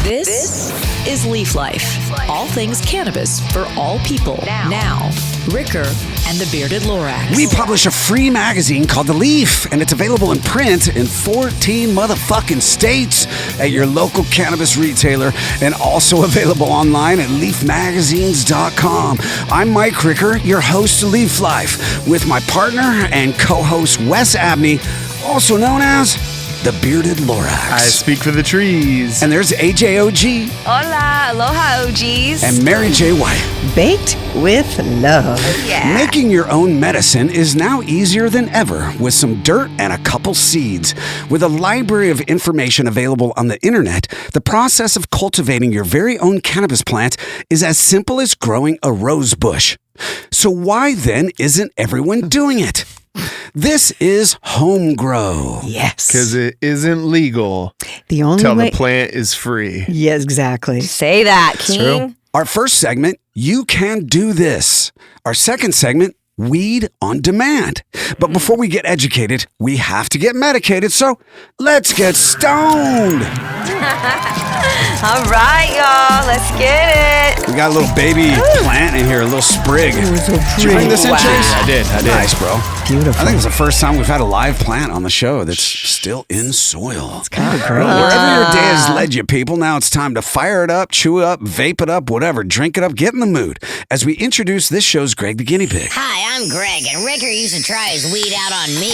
This is Leaf Life. All things cannabis for all people. Now, Ricker and the Bearded Lorax. We publish a free magazine called The Leaf, and it's available in print in 14 motherfucking states at your local cannabis retailer, and also available online at leafmagazines.com. I'm Mike Ricker, your host of Leaf Life, with my partner and co-host Wes Abney, also known as the Bearded Lorax. I speak for the trees. And there's AJOG. Hola, aloha OGs. And Mary J. White. Baked with love. Yeah. Making your own medicine is now easier than ever with some dirt and a couple seeds. With a library of information available on the internet, the process of cultivating your very own cannabis plant is as simple as growing a rose bush. So why then isn't everyone doing it? This is home grow. Yes. Because it isn't legal The only till way. the plant is free. Yes, exactly. Say that, King. Our first segment, You Can Do This. Our second segment, Weed on Demand. But before we get educated, we have to get medicated, so let's get stoned. All right, y'all. Let's get it. We got a little baby plant in here, a little sprig. Did you bring this in, Wow. Chase? I did. Nice, bro. Beautiful. I think it's the first time we've had a live plant on the show that's still in soil. It's kind of great. Wherever your day has led you, people, now it's time to fire it up, chew it up, vape it up, whatever, drink it up, get in the mood. As we introduce this show's Greg the Guinea Pig. Hi, I'm Greg, and Ricker used to try his weed out on me.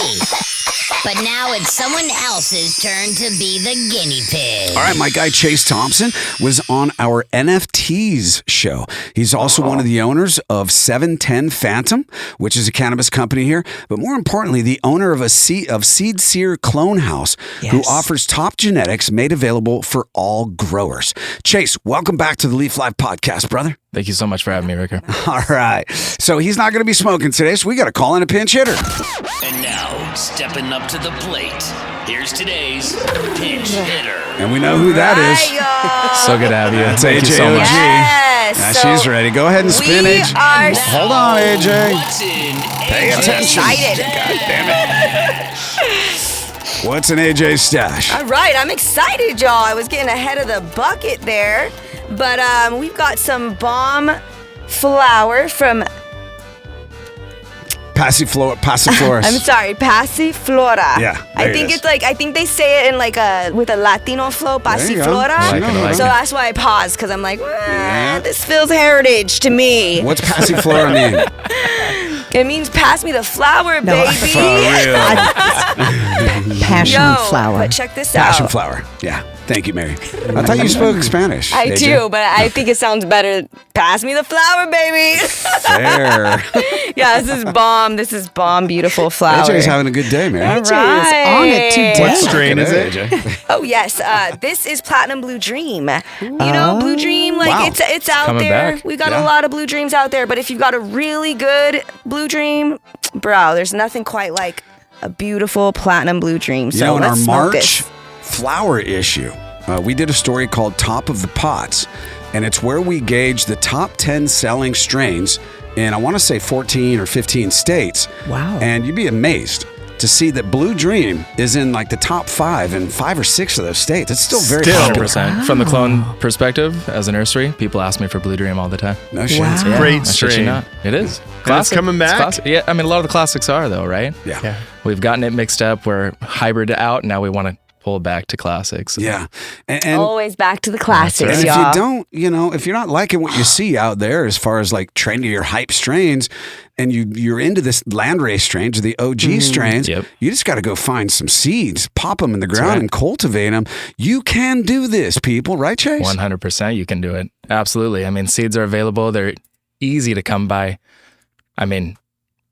But now it's someone else's turn to be the guinea pig. All right, my guy Chase Thompson was on our NFTs show. He's also one of the owners of 710 Phantom, which is a cannabis company here, but more importantly, the owner of Seed SEER Clone House, who offers top genetics made available for all growers. Chase, welcome back to the Leaf Life podcast, brother. Thank you so much for having me, Ricker. All right. So he's not going to be smoking today, so we got to call in a pinch hitter. And now, stepping up to the plate, here's today's pinch hitter. And we know who that is. All right, y'all. So good to have you. That's Thank you so AJOG. much. Yes. Yeah, so she's ready. Go ahead and spin, we AJ. are Hold on, AJ. What's in Pay AJ's attention. excited. God damn it. What's in AJ's stash? All right, I'm excited, y'all. I was getting ahead of the bucket there. But we've got some bomb flower from... Passiflora. I'm sorry, Passiflora. Yeah, I there it think is. it's like, I think they say it in like with a Latino flow, There you go. Passiflora. I like it. So that's why I paused, because I'm like, Yeah. this feels heritage to me. What's Passiflora mean? It means pass me the flower, No, baby. For real. Passion Yo, flower. but check this Passion out. Yeah. Thank you, Mary. I thought you spoke Spanish. I AJ. do, but I think it sounds better. Pass me the flower, baby. Fair. Yeah, this is bomb. This is bomb, beautiful flower. AJ's having a good day, man. All AJ is on it today. What strain is it? AJ. Oh yes, this is Platinum Blue Dream. You know, Blue Dream, like Wow. it's out Coming there. back. We've got Yeah. a lot of Blue Dreams out there, but if you've got a really good Blue Dream, bro, there's nothing quite like a beautiful Platinum Blue Dream. So You know, in our let's smoke March this. flower issue, we did a story called Top of the Pots, and it's where we gauge the top 10 selling strains in, I want to say 14 or 15 states. Wow. And you'd be amazed to see that Blue Dream is in like the top 5 in 5 or 6 of those states. It's still very popular. 100%. From the clone perspective, as a nursery, people ask me for Blue Dream all the time. No shit. Wow. Yeah, Great I shit you strain. not. It is. it's coming back? Classic. Yeah, I mean, a lot of the classics are, though, right? Yeah. We've gotten it mixed up. We're hybrid out. Now we want to pull back to classics. Yeah. And Always back to the classics, And if y'all. you don't, if you're not liking what you see out there as far as like trendy or hype strains, and you're into this landrace strains or the OG strains, Yep. you just got to go find some seeds, pop them in the ground right. and cultivate them. You can do this, people, right, Chase? 100%. You can do it. Absolutely. I mean, seeds are available. They're easy to come by. I mean,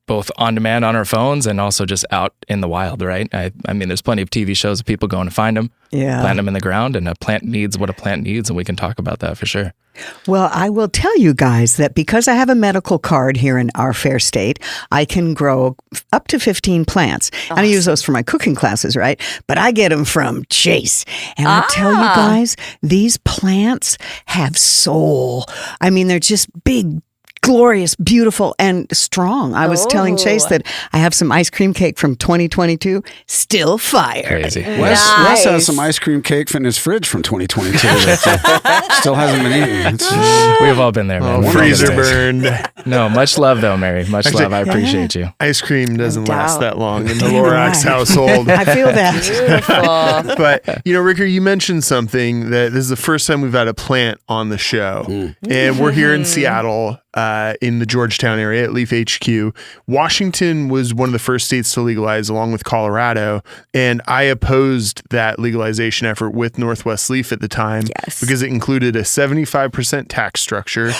both on demand on our phones and also just out in the wild, right? I mean, there's plenty of TV shows of people going to find them, Yeah. plant them in the ground, and a plant needs what a plant needs, and we can talk about that for sure. Well, I will tell you guys that because I have a medical card here in our fair state, I can grow up to 15 plants. And I use those for my cooking classes, right? But I get them from Chase. And I'll tell you guys, these plants have soul. I mean, they're just big, glorious, beautiful, and strong. I was telling Chase that I have some ice cream cake from 2022, still fire. Crazy. Wes has some ice cream cake in his fridge from 2022 that still hasn't been eaten. We've all been there, man. Freezer burned. No, much love though, Mary. Much love. I appreciate you. Ice cream doesn't last that long in the Damn Lorax right. household. I feel that. Beautiful. But, Ricker, you mentioned something that this is the first time we've had a plant on the show. And we're here in Seattle, in the Georgetown area at Leaf HQ. Washington was one of the first states to legalize along with Colorado. And I opposed that legalization effort with Northwest Leaf at the time because it included a 75% tax structure.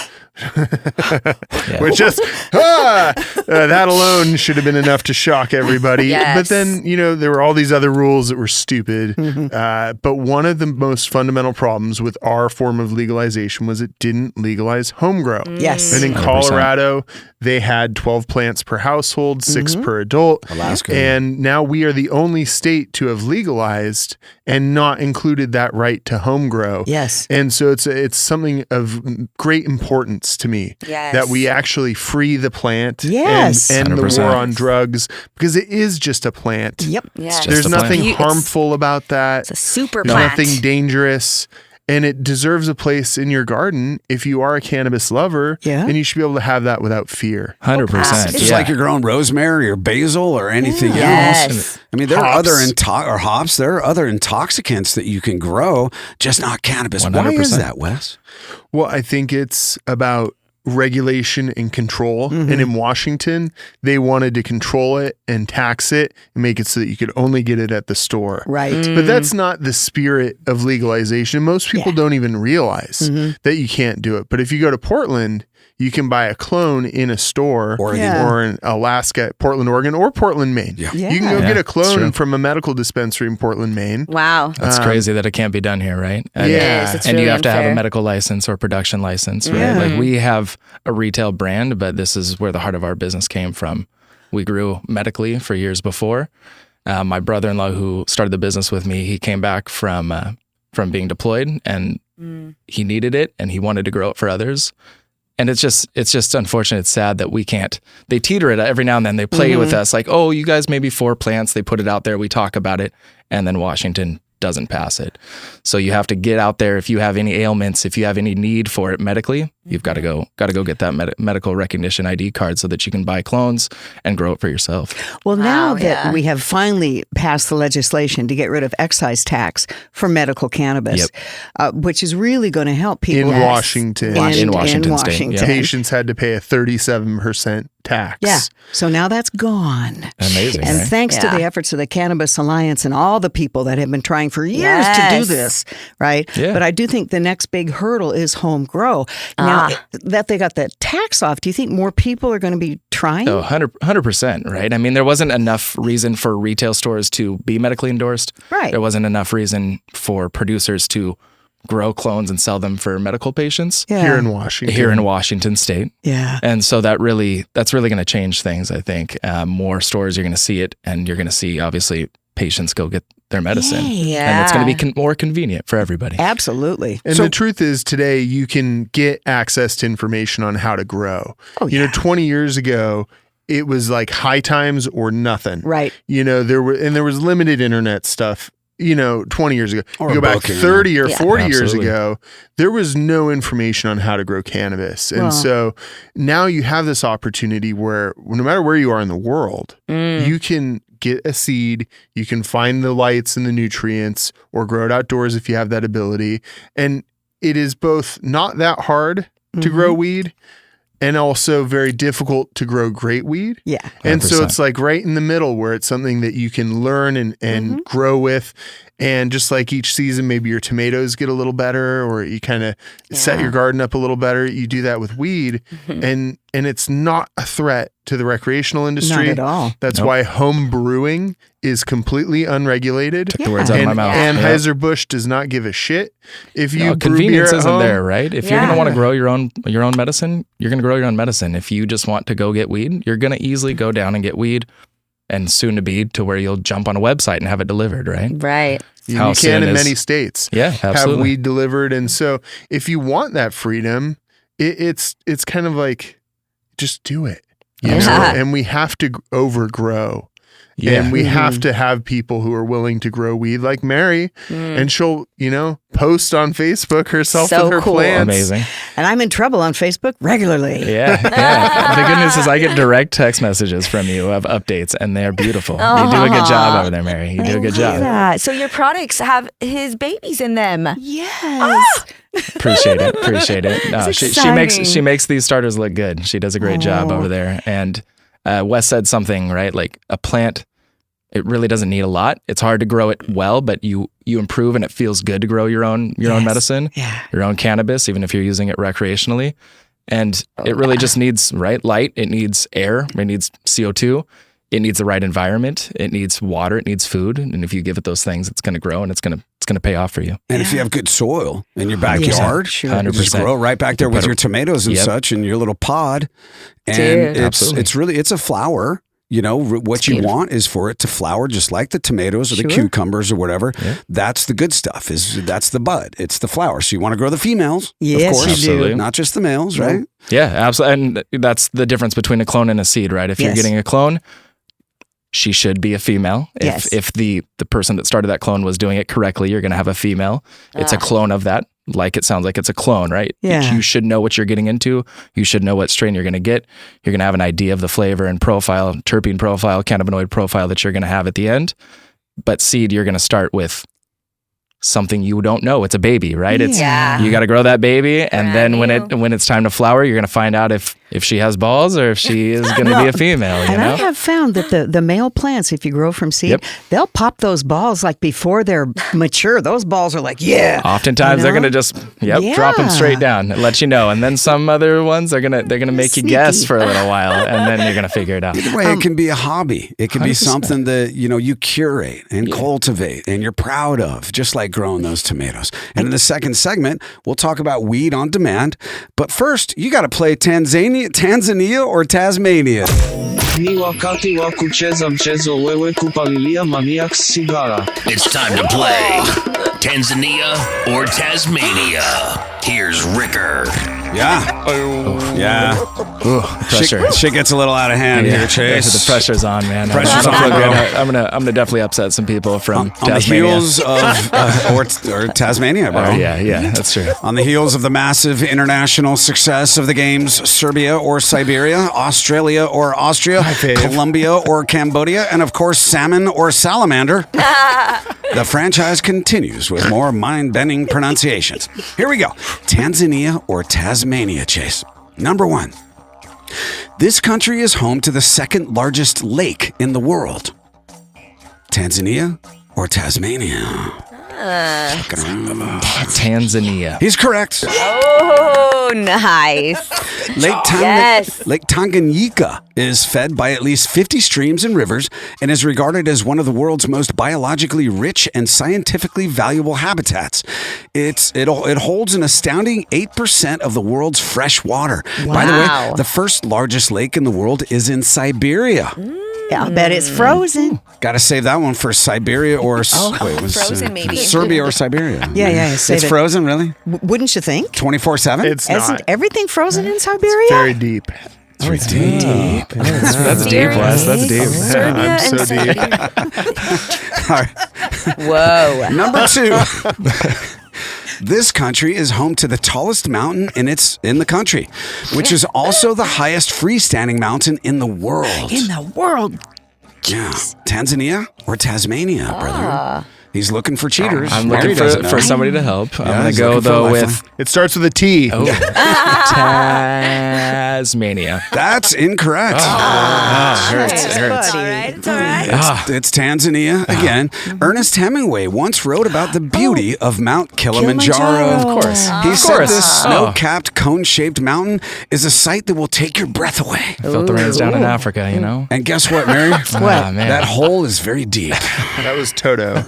Which just that alone should have been enough to shock everybody. But then there were all these other rules that were stupid. But one of the most fundamental problems with our form of legalization was it didn't legalize home grow. Yes. And in 100%. Colorado, they had 12 plants per household, 6 per adult. Alaska. And now we are the only state to have legalized and not included that right to home grow. Yes. And so it's something of great importance to me that we actually free the plant Yes. and end the 100%. war on drugs, because it is just a plant. Yep. Yes. There's a plant. nothing It's- harmful about that. It's a super There's plant. nothing dangerous. And it deserves a place in your garden if you are a cannabis lover. Yeah. And you should be able to have that without fear. 100%. Just like you're growing rosemary or basil or anything else. Yes. I mean, there are Hops. other hops. There are other intoxicants that you can grow, just not cannabis. Why 100%. is that, Wes? Well, I think it's about regulation and control. And in Washington, they wanted to control it and tax it and make it so that you could only get it at the store. Right. But that's not the spirit of legalization. Most people don't even realize that you can't do it. But if you go to Portland, you can buy a clone in a store or in Alaska, Portland, Oregon, or Portland, Maine. Yeah. You can go Yeah, get a it's true. clone from a medical dispensary in Portland, Maine. Wow. That's crazy that it can't be done here, right? And, Yeah. It is. It's and really you have to have unfair. a medical license or production license, right? Yeah. Like we have a retail brand, but this is where the heart of our business came from. We grew medically for years before. My brother-in-law, who started the business with me, he came back from being deployed, and he needed it, and he wanted to grow it for others. And it's just unfortunate. It's sad that we can't. They teeter it every now and then. They play with us like, oh, you guys maybe 4 plants. They put it out there. We talk about it, and then Washington doesn't pass it. So you have to get out there. If you have any ailments, if you have any need for it medically, you've got to go get that medical recognition ID card so that you can buy clones and grow it for yourself. Well, now that yeah. we have finally passed the legislation to get rid of excise tax for medical cannabis, which is really going to help people In Washington. In Washington State, Washington. yeah. Patients had to pay a 37% tax. Yeah. So now that's gone. Amazing, And right? thanks to Yeah. the efforts of the Cannabis Alliance and all the people that have been trying for years to do Yes. this, right? Yeah. But I do think the next big hurdle is home grow. Now that they got the tax off, do you think more people are going to be trying? Oh, 100%, right? I mean, there wasn't enough reason for retail stores to be medically endorsed. Right. There wasn't enough reason for producers to grow clones and sell them for medical patients Yeah. Here in Washington. here in Washington State. Yeah. And so that's really going to change things, I think. More stores, you're going to see it, and you're going to see, obviously, patients go get their medicine. And it's going to be more convenient for everybody. Absolutely. And the truth is, today you can get access to information on how to grow. Oh, You know, 20 years ago, it was like high times or nothing. Right. You know, there was limited internet stuff. 20 years ago. Or You go back booking. 30 or 40 years Absolutely. ago, there was no information on how to grow cannabis. And Well. so now you have this opportunity where no matter where you are in the world, you can get a seed, you can find the lights and the nutrients, or grow it outdoors if you have that ability. And it is both not that hard to grow weed and also very difficult to grow great weed. Yeah. And so 100%. it's like right in the middle where it's something that you can learn and grow with. And just like each season, maybe your tomatoes get a little better, or you kind of set your garden up a little better. You do that with weed, and it's not a threat to the recreational industry. Not at all. That's why home brewing is completely unregulated. Took the words out of my And mouth. Anheuser-Busch does not give a shit if you No, brew beer convenience at isn't home. there, right? If you're going to want to grow your own medicine, you're going to grow your own medicine. If you just want to go get weed, you're going to easily go down and get weed, and soon to be to where you'll jump on a website and have it delivered, right? Right. You How can soon in is- many states. Yeah, have absolutely. weed delivered. And so if you want that freedom, it's kind of like just do it. You know? And we have to overgrow. Yeah. And we have to have people who are willing to grow weed like Mary. And she'll, post on Facebook herself So with her cool. plants. Amazing. And I'm in trouble on Facebook regularly. Yeah. The good news is I get direct text messages from you of updates, and they're beautiful. You do a good job over there, Mary. You do a good job. Yeah. So your products have his babies in them. Yes. Appreciate it. No, It's she makes these starters look good. She does a great job over there. And Wes said something, right? Like a plant, it really doesn't need a lot. It's hard to grow it well, but you improve, and it feels good to grow your own medicine, your own cannabis, even if you're using it recreationally. And it really just needs light. It needs air. It needs CO2. It needs the right environment. It needs water. It needs food. And if you give it those things, it's going to grow, and it's going to pay off for you. And if you have good soil in your backyard, you 100%. just grow right back there with your tomatoes and such in your little pod. And Dude. it's a flower. What you want is for it to flower just like the tomatoes or the cucumbers or whatever. Yeah. That's the good stuff. That's the bud. It's the flower. So you want to grow the females, Yes, of course, absolutely. not just the males, right? Yeah, absolutely. And that's the difference between a clone and a seed, right? If you're getting a clone, she should be a female. If the person that started that clone was doing it correctly, you're going to have a female. It's a clone of that. Like it sounds like it's a clone, right? Yeah. You should know what you're getting into. You should know what strain you're going to get. You're going to have an idea of the flavor and profile, terpene profile, cannabinoid profile that you're going to have at the end. But seed, you're going to start with something you don't know. It's a baby, right? You got to grow that baby, and then when it's time to flower, you're going to find out if she has balls or if she is going to be a female. And I have found that the male plants, if you grow from seed, they'll pop those balls like before they're mature. Those balls are like, Oftentimes they're going to just drop them straight down and let you know. And then some other ones they're going to make you guess for a little while, and then you're going to figure it out. Either way, it can be a hobby. It can be something that you curate and cultivate and you're proud of, just like growing those tomatoes. And in the second segment, we'll talk about weed on demand. But first, you got to play Tanzania or Tasmania. Ni wakati wa kucheza mchezo wewe kupalilia mamia sigara. It's time to play Tanzania or Tasmania. Here's Ricker. Pressure. Shit gets a little out of hand here, Chase. The pressure's on, man. Pressure's on. I'm gonna definitely upset some people from Tasmania. On the heels of or Tasmania, bro. Yeah, that's true. On the heels of the massive international success of the games, Serbia or Siberia, Australia or Austria, Colombia or Cambodia, and of course salmon or salamander. The franchise continues with more mind-bending pronunciations. Here we go. Tanzania or Tasmania, Chase. Number 1. This country is home to the second largest lake in the world. Tanzania or Tasmania? Tanzania. He's correct. Oh, nice. Lake Tanganyika is fed by at least 50 streams and rivers and is regarded as one of the world's most biologically rich and scientifically valuable habitats. It holds an astounding 8% of the world's fresh water. Wow. By the way, the first largest lake in the world is in Siberia. I'll bet it's frozen. Got to save that one for Siberia or frozen maybe. Serbia or Siberia. Yeah. It's frozen, really? Wouldn't you think? 24/7? It's not. Isn't everything frozen in Siberia? It's very deep. It's deep. That's deep, Wes. That's deep. Serbia I'm so and deep. All right. Whoa. Number 2. This country is home to the tallest mountain in the country, which is also the highest freestanding mountain in the world. In the world. Yeah. Tanzania or Tasmania, brother? He's looking for cheaters. I'm looking for somebody to help. I'm going to go, though, with... It starts with a T. Tasmania. That's incorrect. It hurts. All right. It's all right. It's Tanzania again. Ernest Hemingway once wrote about the beauty of Mount Kilimanjaro. Of course. He said this snow-capped, cone-shaped mountain is a sight that will take your breath away. Felt the rains down in Africa, you know? And guess what, Mary? What? Man. That hole is very deep. That was Toto,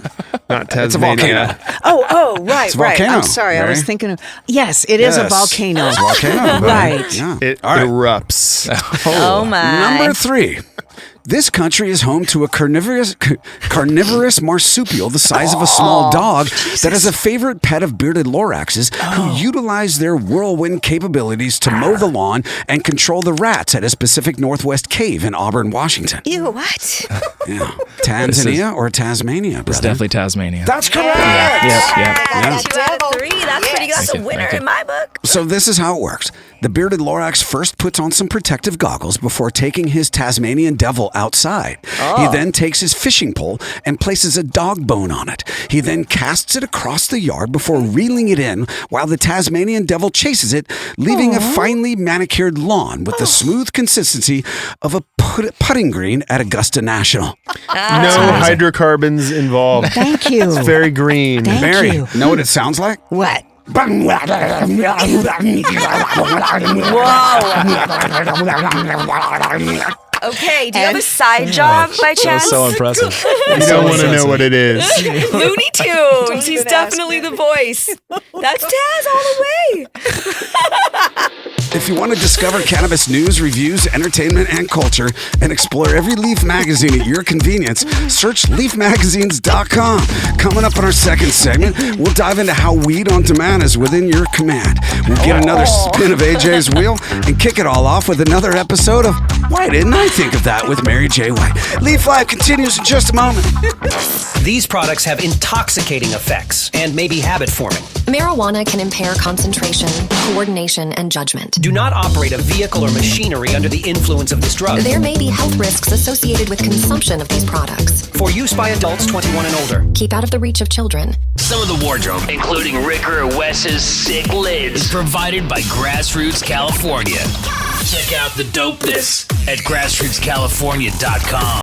not Tasmania. It's a volcano. Right. It's a volcano, I'm sorry. Mary. I was thinking of... Yes, it is a volcano. It's a volcano. Right. Yeah. It All right. erupts. Oh my. Number 3. This country is home to a carnivorous marsupial the size of a small dog that is a favorite pet of bearded Loraxes who utilize their whirlwind capabilities to mow the lawn and control the rats at his Pacific Northwest cave in Auburn, Washington. Ew, what? Yeah. Tanzania or Tasmania, brother? It's definitely Tasmania. That's correct. Yep. 2 out of 3. That's pretty good. That's a winner in my book. So this is how it works. The bearded Lorax first puts on some protective goggles before taking his Tasmanian devil outside. He then takes his fishing pole and places a dog bone on it. He then casts it across the yard before reeling it in while the Tasmanian devil chases it, leaving a finely manicured lawn with the smooth consistency of a putting green at Augusta National. No hydrocarbons involved. Thank you. It's very green. Thank Mary, you. know what it sounds like? What? Okay, do you have a side job by That chance? was so impressive. You don't want to know what it is. Looney Tunes. He's definitely the voice. That's Taz all the way. If you want to discover cannabis news, reviews, entertainment, and culture, and explore every Leaf magazine at your convenience, search leafmagazines.com. Coming up in our second segment, we'll dive into how weed on demand is within your command. We'll get another spin of AJ's wheel and kick it all off with another episode of Why Didn't I Think of That with Mary J. White. Leaf Live continues in just a moment. These products have intoxicating effects and may be habit forming. Marijuana can impair concentration, coordination, and judgment. Do not operate a vehicle or machinery under the influence of this drug. There may be health risks associated with consumption of these products. For use by adults 21 and older. Keep out of the reach of children. Some of the wardrobe, including Ricker Wes's sick lids, is provided by Grassroots California. Check out the dopeness at grassrootscalifornia.com.